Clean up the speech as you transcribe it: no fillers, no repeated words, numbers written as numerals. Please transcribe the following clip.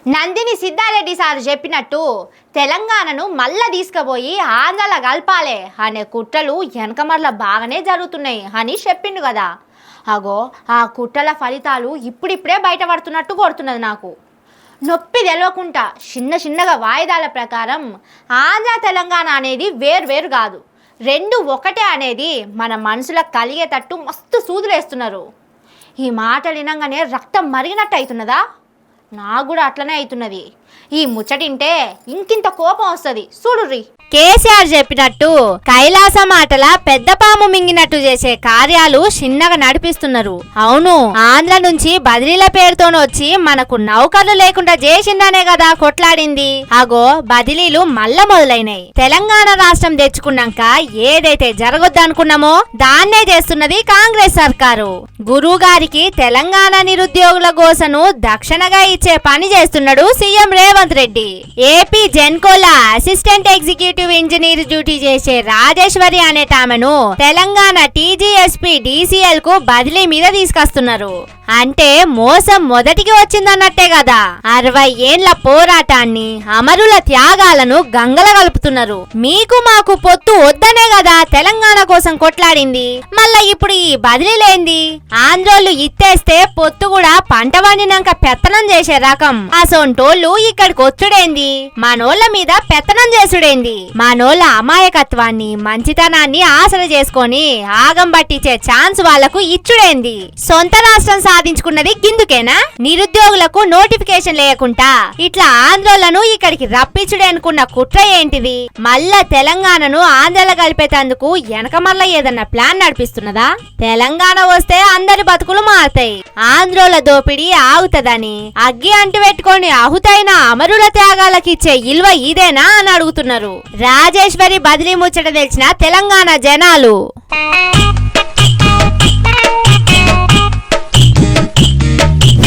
Nandini Siddha Reddy sir చెప్పినట్టు తెలంగాణను మళ్ళా తీసుకుపోయి ఆంధ్రాలో కలపాలే అనే కుట్రలు వెనకమర్ల బాగానే జరుగుతున్నాయి అని చెప్పిండు కదా. అగో ఆ కుట్రల ఫలితాలు ఇప్పుడిప్పుడే బయటపడుతున్నట్టు కొడుతున్నది నాకు. నొప్పి తెలవకుండా చిన్నగా వాయిదాల ప్రకారం ఆంధ్ర తెలంగాణ అనేది వేరు కాదు, రెండు ఒకటే అనేది మన మనసులకు కలిగేటట్టు మస్తు సూదులేస్తున్నారు. ఈ మాటలు వినంగానే రక్తం మరిగినట్టు అవుతున్నదా? నాకు కూడా అట్లనే అవుతున్నది. ఈ ముచ్చటింటే ఇంకింత కోపం వస్తుంది చూడుర్రి. కేసీఆర్ చెప్పినట్టు కైలాసం ఆటల పెద్ద పాము మింగినట్టు చేసే కార్యాలు చిన్నగా నడిపిస్తున్నారు. అవును, ఆంధ్ర నుంచి బదిలీల పేరుతోనే వచ్చి మనకు నౌకర్లు లేకుండా చేసిందనే కదా కొట్లాడింది. అగో బదిలీలు మళ్ళా మొదలైనాయి. తెలంగాణ రాష్ట్రం తెచ్చుకున్నాక ఏదైతే జరగొద్దనుకున్నామో దాన్నే చేస్తున్నది కాంగ్రెస్ సర్కారు. గురువు గారికి తెలంగాణ నిరుద్యోగుల గోసను దక్షిణగా ఇచ్చే పని చేస్తున్నాడు సీఎం రేవంత్ రెడ్డి. ఏపీ జెన్కోలా అసిస్టెంట్ ఎగ్జిక్యూటివ్ ఇంజనీర్ డ్యూటీ చేసే రాజేశ్వరి అనేటామెను తెలంగాణ టీజీఎస్పీ డీసీఎల్ కు బదిలీ మీద తీసుకొస్తున్నారు. అంటే మోసం మొదటికి వచ్చిందన్నట్టే కదా. 60 ఏండ్ల పోరాటాన్ని, అమరుల త్యాగాలను గంగల కలుపుతున్నారు. మీకు మాకు పొత్తు వద్దనే కదా తెలంగాణ కోసం కొట్లాడింది. మళ్ళా ఇప్పుడు ఈ బదిలీలేంది? ఆంధ్రోళ్ళు ఇత్తేస్తే పొత్తు కూడా పంట పండినాక పెత్తనం చేసే రకం. అసొంటోళ్ళు ఇక్కడికి వచ్చుడేంది? మనోళ్ల మీద పెత్తనం చేసుడేంది? మనోళ్ల అమాయకత్వాన్ని, మంచితనాన్ని ఆసర చేసుకొని ఆగం పట్టించే ఛాన్స్ వాళ్లకు ఇచ్చుడేంది? సొంత రాష్ట్రం సాధించుకున్నది గిందుకేనా? నిరుద్యోగులకు నోటిఫికేషన్ లేకుండా ఇట్లా ఆంధ్రోళ్లను ఇక్కడికి రప్పించుడే అనుకున్న కుట్ర ఏంటిది? మళ్ళా తెలంగాణను ఆంధ్రలో కలిపేటందుకు వెనకమల్ల ఏదన్నా ప్లాన్ నడిపిస్తున్నదా? తెలంగాణ వస్తే అందరి బతుకులు మారుతాయి, ఆంధ్రోల దోపిడీ ఆగుతదని అగ్గి అంటు పెట్టుకొని ఆహుతైన అమరుల త్యాగాలకిచ్చే ఇల్వ ఇదేనా అని అడుగుతున్నారు. రాజేశ్వరి బదిలీ ముచ్చట తెలిసిన తెలంగాణ జనాలు